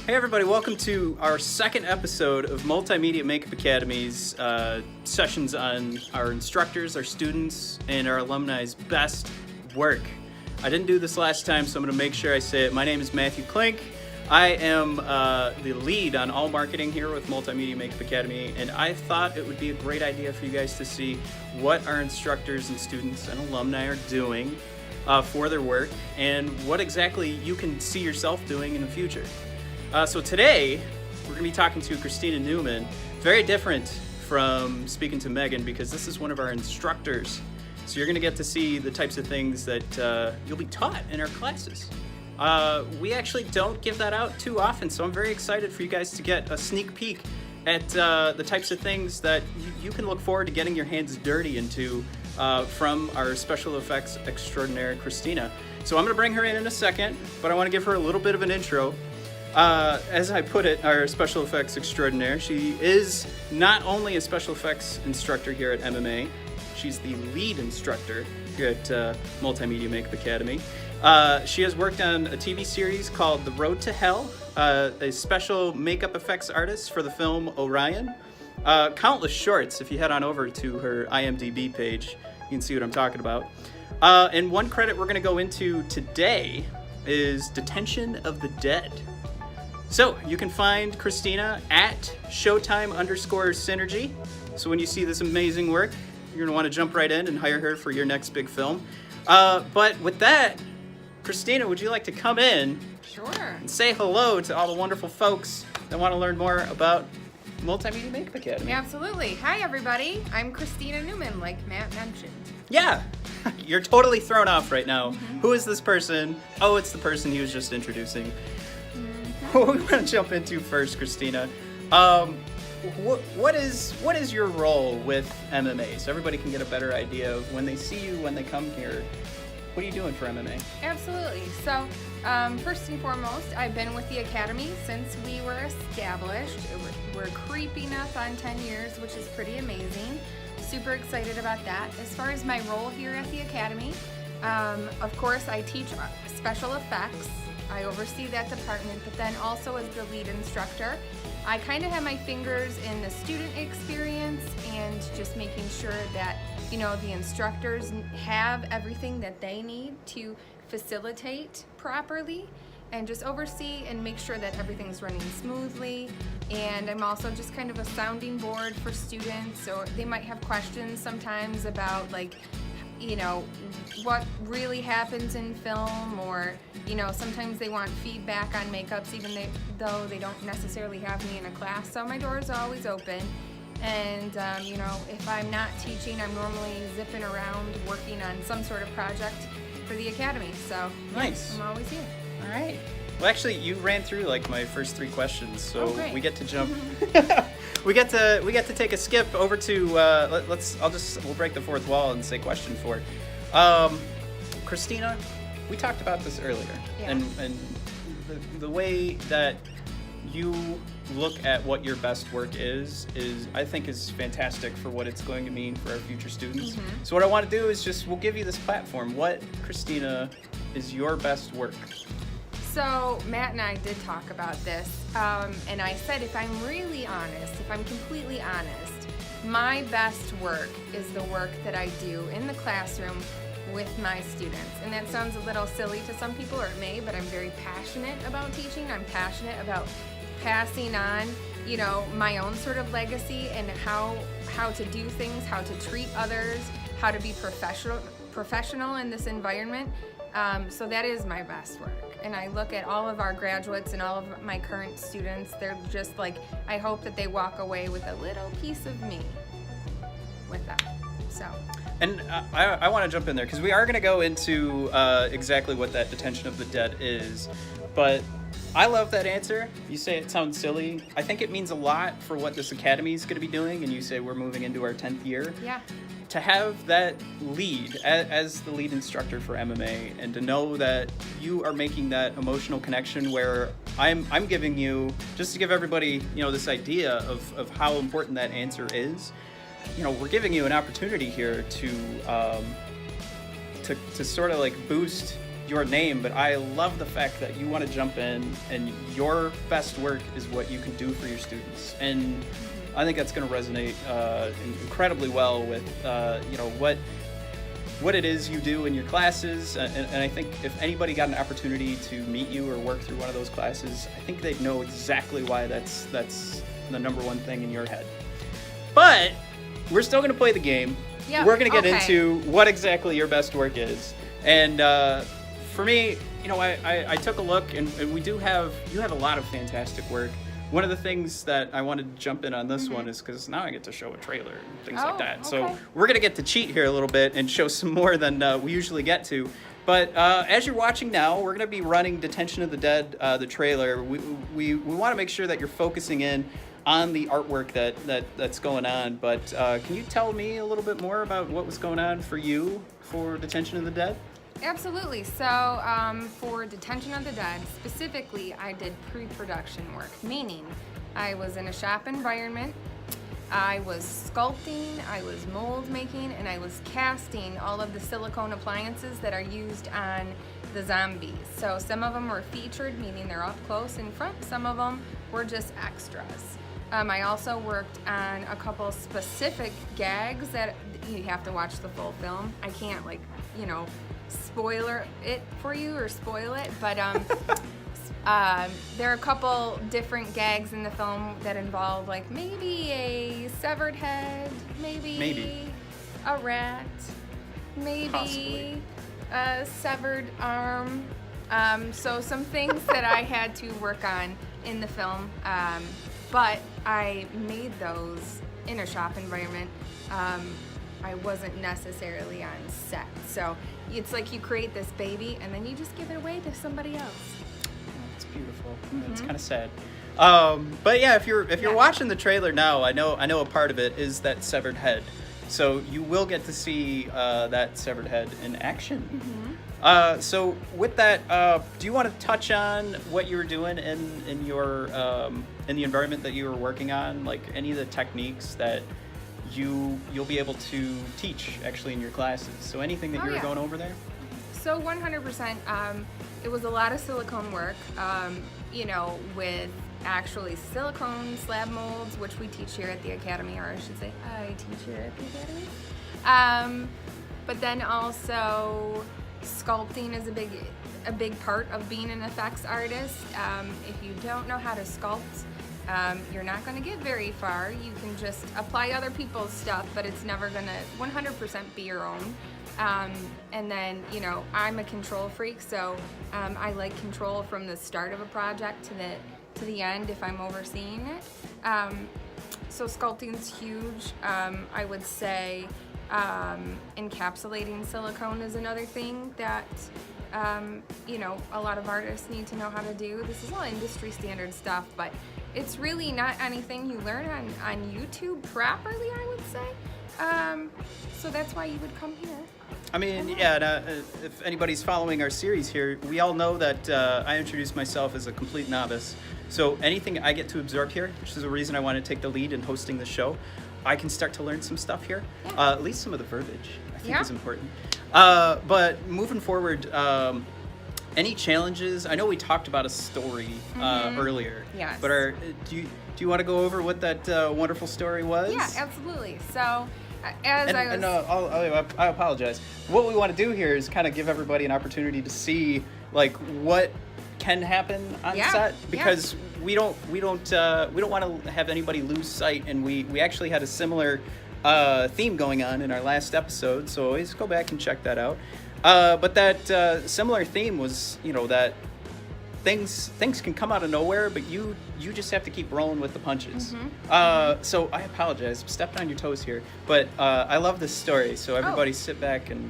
Hey everybody, welcome to our second episode of Multimedia Makeup Academy's sessions on our instructors, our students, and our alumni's best work. I didn't do this last time, so I'm going to make sure I say it. My name is Matthew Klink. I am the lead on all marketing here with Multimedia Makeup Academy, and I thought it would be a great idea for you guys to see what our instructors and students and alumni are doing for their work and what exactly you can see yourself doing in the future. So today, we're going to be talking to Christina Newman. Very different from speaking to Megan because this is one of our instructors. So you're going to get to see the types of things that you'll be taught in our classes. We actually don't give that out too often, so I'm very excited for you guys to get a sneak peek at the types of things that you can look forward to getting your hands dirty into from our special effects extraordinaire, Christina. So I'm going to bring her in a second, but I want to give her a little bit of an intro. As I put it, our special effects extraordinaire, she is not only a special effects instructor here at MMA, she's the lead instructor here at Multimedia Makeup Academy. She has worked on a TV series called The Road to Hell, a special makeup effects artist for the film Orion. Countless shorts. If you head on over to her IMDb page, you can see what I'm talking about. And one credit we're going to go into today is Detention of the Dead. So you can find Christina at Showtime_Synergy. So when you see this amazing work, you're going to want to jump right in and hire her for your next big film. But with that, Christina, would you like to come in? Sure. And say hello to all the wonderful folks that want to learn more about Multimedia Makeup Academy? Absolutely. Hi, everybody. I'm Christina Newman, like Matt mentioned. Yeah. You're totally thrown off right now. Mm-hmm. Who is this person? Oh, it's the person he was just introducing. What we want to jump into first, Christina, what is your role with MMA? So everybody can get a better idea of when they see you, when they come here. What are you doing for MMA? Absolutely. So first and foremost, I've been with the Academy since we were established. We're creeping up on 10 years, which is pretty amazing. Super excited about that. As far as my role here at the Academy, of course, I teach special effects. I oversee that department, but then also as the lead instructor, I kind of have my fingers in the student experience and just making sure that, the instructors have everything that they need to facilitate properly and just oversee and make sure that everything's running smoothly. And I'm also just kind of a sounding board for students, or they might have questions sometimes about what really happens in film, or sometimes they want feedback on makeups even though they don't necessarily have me in a class. So my doors are always open, and if I'm not teaching, I'm normally zipping around working on some sort of project for the Academy. So nice. I'm always here. All right. Well, actually, you ran through my first three questions, so we get to jump. We get to take a skip over to we'll break the fourth wall and say question 4. Christina, we talked about this earlier, yeah. and the way that you look at what your best work is I think is fantastic for what it's going to mean for our future students. Mm-hmm. So what I want to do is we'll give you this platform. What, Christina, is your best work? So Matt and I did talk about this, and I said if I'm really honest, if I'm completely honest, my best work is the work that I do in the classroom with my students. And that sounds a little silly to some people, or it may, but I'm very passionate about teaching. I'm passionate about passing on, my own sort of legacy and how to do things, how to treat others, how to be professional in this environment. So that is my best work. And I look at all of our graduates and all of my current students, they're just I hope that they walk away with a little piece of me with them. So. And I want to jump in there because we are going to go into exactly what that Detention of the Dead is. But I love that answer. You say it sounds silly. I think it means a lot for what this academy is going to be doing. And you say we're moving into our 10th year. Yeah. To have that lead as the lead instructor for MMA, and to know that you are making that emotional connection where I'm giving you, just to give everybody this idea of how important that answer is. We're giving you an opportunity here to sort of boost your name, but I love the fact that you want to jump in and your best work is what you can do for your students. And I think that's going to resonate incredibly well with what it is you do in your classes. And I think if anybody got an opportunity to meet you or work through one of those classes, I think they'd know exactly why that's the number one thing in your head. But we're still going to play the game. Yep. We're going to get into what exactly your best work is. And for me, I took a look, and you have a lot of fantastic work. One of the things that I wanted to jump in on this one is because now I get to show a trailer and things like that. Okay. So we're going to get to cheat here a little bit and show some more than we usually get to. But as you're watching now, we're going to be running Detention of the Dead, the trailer. We want to make sure that you're focusing in on the artwork that's going on. But can you tell me a little bit more about what was going on for you for Detention of the Dead? Absolutely. So for Detention of the Dead, specifically, I did pre-production work, meaning I was in a shop environment, I was sculpting, I was mold making, and I was casting all of the silicone appliances that are used on the zombies. So some of them were featured, meaning they're up close in front, some of them were just extras. I also worked on a couple specific gags that you have to watch the full film. I can't spoiler it for you or spoil it, but there are a couple different gags in the film that involve maybe a severed head, maybe a rat, maybe possibly a severed arm. So some things that I had to work on in the film, but I made those in a shop environment. I wasn't necessarily on set. So it's like you create this baby and then you just give it away to somebody else. It's beautiful. It's kind of sad. But yeah, if you're watching the trailer now, I know a part of it is that severed head. So you will get to see that severed head in action. So with that, do you want to touch on what you were doing in your in the environment that you were working on, like any of the techniques that you'll be able to teach actually in your classes? So anything that you were going over there? So 100%, it was a lot of silicone work, with actually silicone slab molds, which we teach here at the Academy, or I should say I teach here at the Academy. But then also sculpting is a big part of being an effects artist. If you don't know how to sculpt, you're not going to get very far. You can just apply other people's stuff, but it's never going to 100% be your own. And then, I'm a control freak, so I like control from the start of a project to the end if I'm overseeing it. So sculpting's huge. I would say encapsulating silicone is another thing that a lot of artists need to know how to do. This is all industry standard stuff, but it's really not anything you learn on YouTube properly, I would say. So that's why you would come here. I mean, if anybody's following our series here, we all know that I introduced myself as a complete novice. So anything I get to absorb here, which is the reason I want to take the lead in hosting the show, I can start to learn some stuff here. At least some of the verbiage, I think, is important. But moving forward, any challenges? I know we talked about a story earlier. Yes. But do you want to go over what that wonderful story was? Yeah, absolutely. So I apologize. What we want to do here is kind of give everybody an opportunity to see what can happen on set, because we don't want to have anybody lose sight, and we actually had a similar theme going on in our last episode, so always go back and check that out. But that similar theme was, that things can come out of nowhere, but you just have to keep rolling with the punches. So I apologize, stepped on your toes here, but I love this story, so everybody sit back and...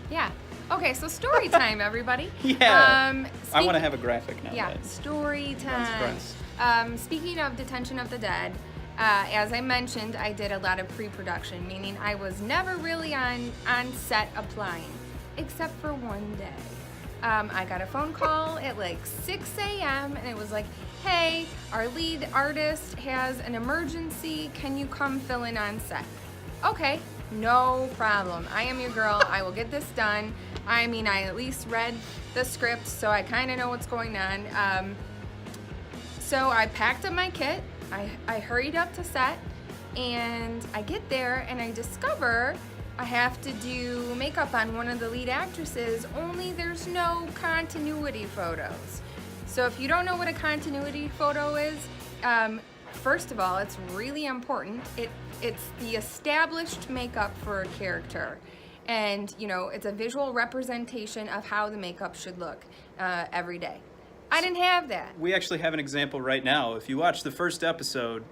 Yeah. Okay, so story time, everybody. I want to have a graphic now. Yeah, story time. Speaking of Detention of the Dead, as I mentioned, I did a lot of pre-production, meaning I was never really on set applying, except for one day. I got a phone call at 6 a.m. and it was like, hey, our lead artist has an emergency. Can you come fill in on set? okay, no problem. I am your girl. I will get this done. I mean, I at least read the script, so I kind of know what's going on. So I packed up my kit. I hurried up to set, and I get there, and I discover I have to do makeup on one of the lead actresses, only there's no continuity photos. So if you don't know what a continuity photo is, first of all, it's really important. It's the established makeup for a character. And, you know, it's a visual representation of how the makeup should look every day. I didn't have that. We actually have an example right now. If you watch the first episode,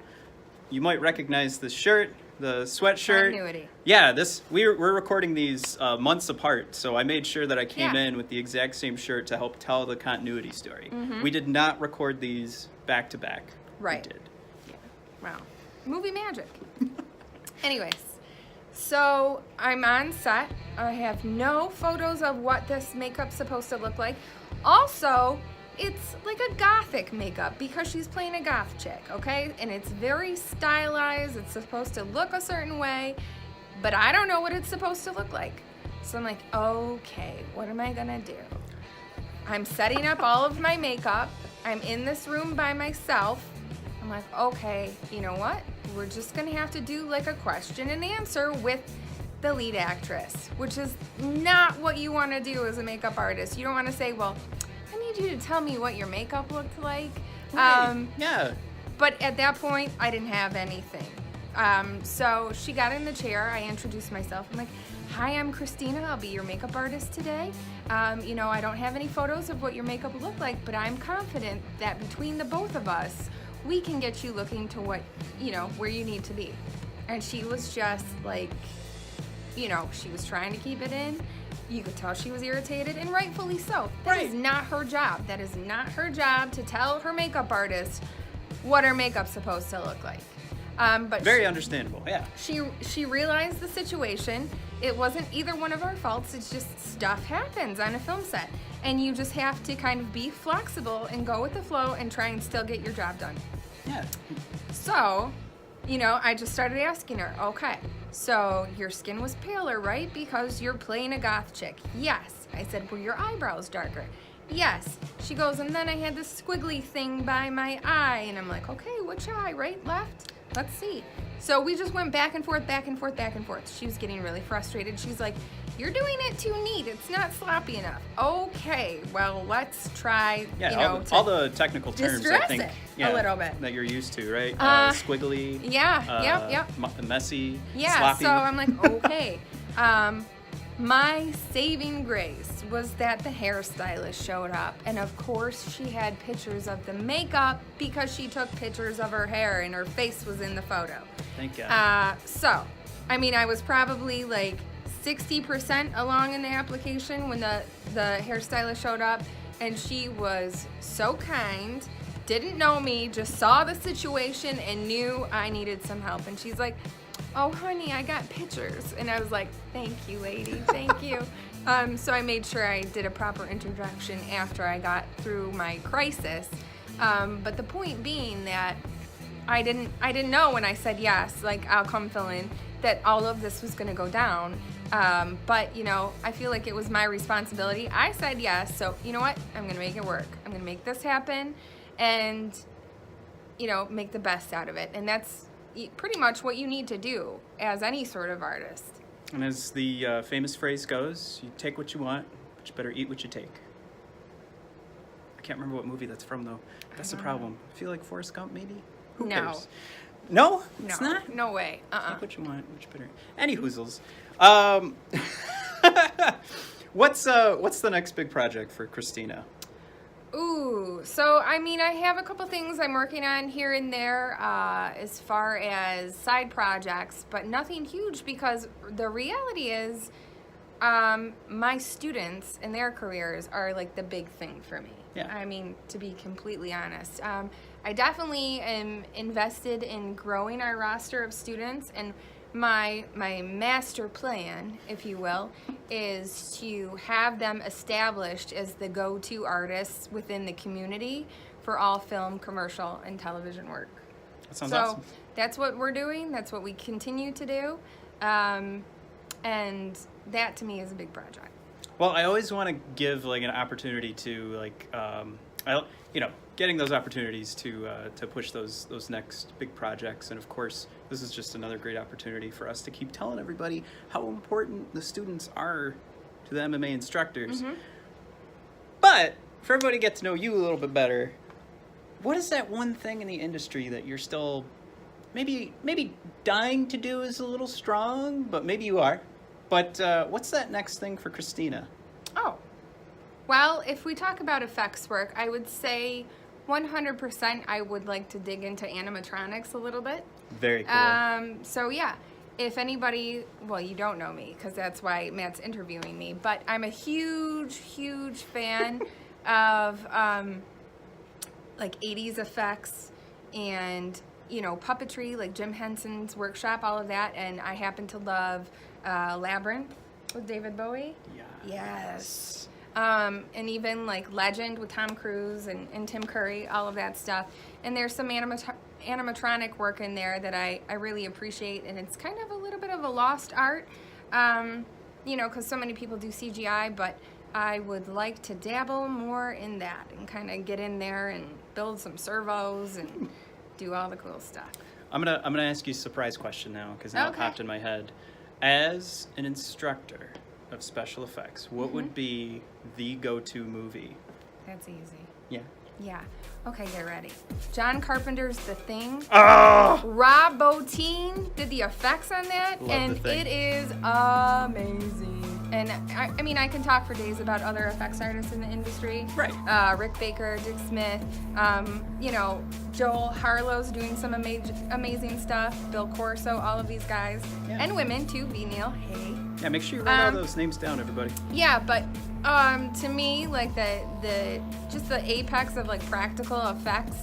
you might recognize the shirt, the sweatshirt. Continuity. Yeah, we're recording these months apart, so I made sure that I came in with the exact same shirt to help tell the continuity story. We did not record these back to back. Right. We did. Yeah. Wow. Movie magic. Anyways, so I'm on set. I have no photos of what this makeup's supposed to look like. Also, it's like a gothic makeup because she's playing a goth chick, okay? And it's very stylized. It's supposed to look a certain way, but I don't know what it's supposed to look like. So I'm like, okay, what am I gonna do? I'm setting up all of my makeup. I'm in this room by myself. I'm like, okay, you know what? We're just gonna have to do like a question and answer with the lead actress, which is not what you wanna do as a makeup artist. You don't wanna say, well, I need you to tell me what your makeup looked like. Right. Yeah. But at that point, I didn't have anything. So she got in the chair. I introduced myself. I'm like, hi, I'm Christina. I'll be your makeup artist today. You know, I don't have any photos of what your makeup looked like, but I'm confident that between the both of us, we can get you looking to what, you know, where you need to be. And she was just like, you know, she was trying to keep it in. You could tell she was irritated, and rightfully so. That is not her job. That is not her job to tell her makeup artist what her makeup's supposed to look like. But Very understandable, yeah. She realized the situation. It wasn't either one of our faults. It's just stuff happens on a film set. And you just have to kind of be flexible and go with the flow and try and still get your job done. Yeah. So, you know, I just started asking her, okay, so your skin was paler, right? Because you're playing a goth chick. Yes. I said, were your eyebrows darker? Yes. She goes, and then I had this squiggly thing by my eye. And I'm like, okay, which eye? Right? Left? Let's see. So we just went back and forth, back and forth, back and forth. She was getting really frustrated. She's like, you're doing it too neat. It's not sloppy enough. Okay, well, let's try, Yeah, you know, all the technical terms, I think. it Yeah, a little bit. that you're used to, right? Squiggly. Yeah, yep. Messy. Yeah, Sloppy. so I'm like, okay. My saving grace was that the hairstylist showed up, and of course she had pictures of the makeup because she took pictures of her hair and her face was in the photo. Thank God. So, I mean, I was probably like 60% along in the application when the hairstylist showed up, and she was so kind, didn't know me, just saw the situation and knew I needed some help. And she's like, oh, honey, I got pictures. And I was like, thank you, lady, thank you. So I made sure I did a proper introduction after I got through my crisis. But the point being that I didn't know when I said yes, like I'll come fill in, that all of this was gonna go down. But you know, I feel like it was my responsibility. I said yes, so you know what? I'm gonna make it work. I'm gonna make this happen and, you know, make the best out of it. And that's pretty much what you need to do as any sort of artist. And as the famous phrase goes, you take what you want, but you better eat what you take. I can't remember what movie that's from, though. That's the problem. I feel like Forrest Gump, maybe? Who cares? No? It's not? No way. Take what you want, but you better... Any hoozles. What's the next big project for Christina? Ooh, so I mean, I have a couple things I'm working on here and there as far as side projects, but nothing huge because the reality is my students and their careers are like the big thing for me. Yeah. I mean, to be completely honest. I definitely am invested in growing our roster of students, and my master plan, if you will, is to have them established as the go-to artists within the community for all film, commercial, and television work. That sounds awesome. That's what we're doing. That's what we continue to do. And that to me is a big project. Well, I always want to give like an opportunity to like, getting those opportunities to push those next big projects. And of course, this is just another great opportunity for us to keep telling everybody how important the students are to the MMA instructors. Mm-hmm. But for everybody to get to know you a little bit better, what is that one thing in the industry that you're still maybe dying to do is a little strong, but maybe you are. But what's that next thing for Christina? Oh, well, if we talk about effects work, I would say 100% I would like to dig into animatronics a little bit. Very cool. So yeah, if anybody, well, you don't know me because that's why Matt's interviewing me, but I'm a huge fan of like 80s effects and, puppetry, like Jim Henson's workshop, all of that. And I happen to love Labyrinth with David Bowie. Yes. And even like Legend with Tom Cruise and Tim Curry, all of that stuff. And there's some animatronic work in there that I really appreciate, and it's kind of a little bit of a lost art, because so many people do CGI, but I would like to dabble more in that and kind of get in there and build some servos and do all the cool stuff. I'm gonna ask you a surprise question now because now it popped in my head. As an instructor of special effects, what would be the go-to movie? That's easy. Yeah. Okay, get ready. John Carpenter's The Thing. Oh! Rob Bottin did the effects on that, Love and The Thing. it is amazing. And I mean, I can talk for days about other effects artists in the industry. Right. Rick Baker, Dick Smith, Joel Harlow's doing some amazing stuff. Bill Corso, all of these guys. Yeah. And women too, B. Neil, hey. Yeah, make sure you write all those names down, everybody. Yeah, but to me, like the apex of like practical effects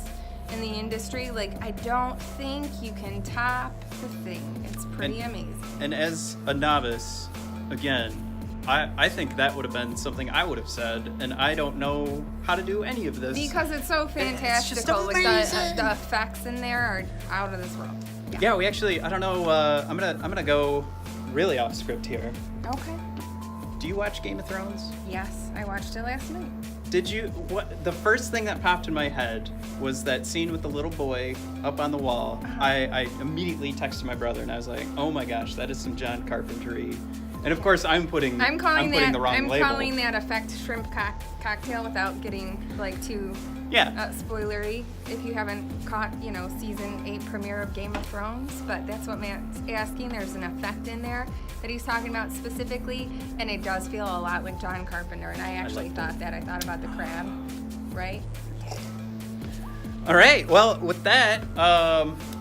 in the industry, like I don't think you can top The Thing. It's pretty amazing. And as a novice, again, I think that would have been something I would have said, and I don't know how to do any of this. Because it's so fantastical. It's just like amazing. the effects in there are out of this world. Yeah, we actually, I don't know, I'm gonna go really off script here. Okay. Do you watch Game of Thrones? Yes, I watched it last night. Did you? What? The first thing that popped in my head was that scene with the little boy up on the wall. I immediately texted my brother and I was like, "Oh my gosh, that is some John Carpentry." And of course, I'm putting the wrong label. I'm calling that effect shrimp cocktail without getting like too spoilery. If you haven't caught, season 8 premiere of Game of Thrones, but that's what Matt's asking. There's an effect in there that he's talking about specifically, and it does feel a lot like John Carpenter. And I actually thought that. I thought about the crab, right? All right. Well, with that,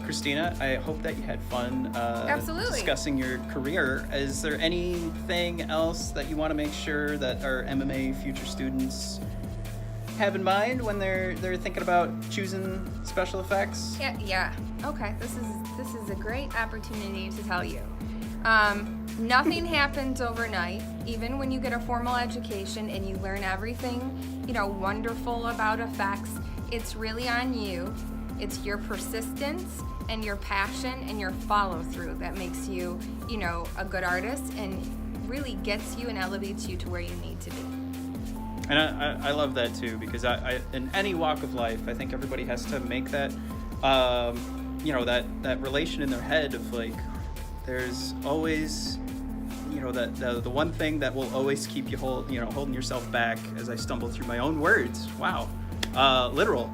Christina, I hope that you had fun Absolutely. discussing your career. Is there anything else that you want to make sure that our MMA future students have in mind when they're thinking about choosing special effects? Yeah. Okay. This is a great opportunity to tell you. Nothing happens overnight. Even when you get a formal education and you learn everything, wonderful about effects, it's really on you. It's your persistence and your passion and your follow-through that makes you, a good artist and really gets you and elevates you to where you need to be. And I love that too, because I in any walk of life, I think everybody has to make that, that relation in their head of like, there's always, the one thing that will always keep you holding yourself back. As I stumble through my own words, wow, literal.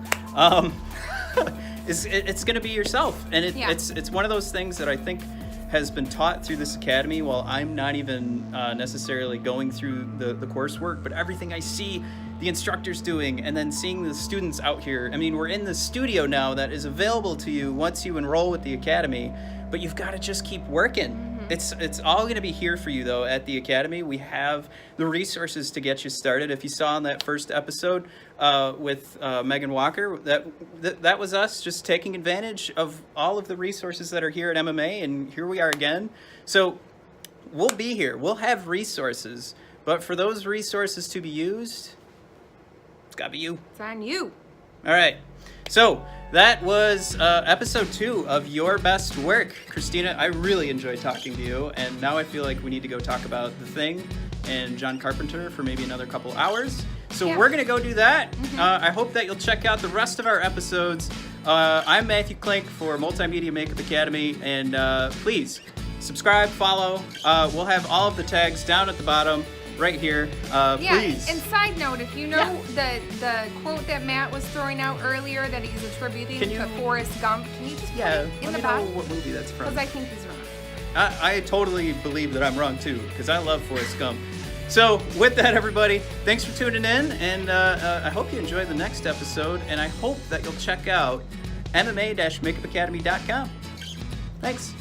It's going to be yourself, and it's one of those things that I think has been taught through this academy while I'm not even necessarily going through the coursework, but everything I see the instructors doing and then seeing the students out here. I mean, we're in the studio now that is available to you once you enroll with the academy, but you've got to just keep working. It's all going to be here for you, though, at the Academy. We have the resources to get you started. If you saw in that first episode with Megan Walker, that was us just taking advantage of all of the resources that are here at MMA, and here we are again. So we'll be here. We'll have resources, but for those resources to be used, it's got to be you. It's on you. All right. So that was episode 2 of Your Best Work. Christina, I really enjoyed talking to you, and now I feel like we need to go talk about The Thing and John Carpenter for maybe another couple hours. So we're going to go do that. I hope that you'll check out the rest of our episodes. I'm Matthew Klink for Multimedia Makeup Academy, and please subscribe, follow. We'll have all of the tags down at the bottom right here. Please. And side note, if you know the quote that Matt was throwing out earlier that he's attributing to Forrest Gump, can you just put it in the bottom? Know what movie that's from. Because I think he's wrong. I totally believe that I'm wrong too, because I love Forrest Gump. So with that, everybody, thanks for tuning in, and I hope you enjoy the next episode, and I hope that you'll check out MMA-makeupacademy.com. Thanks.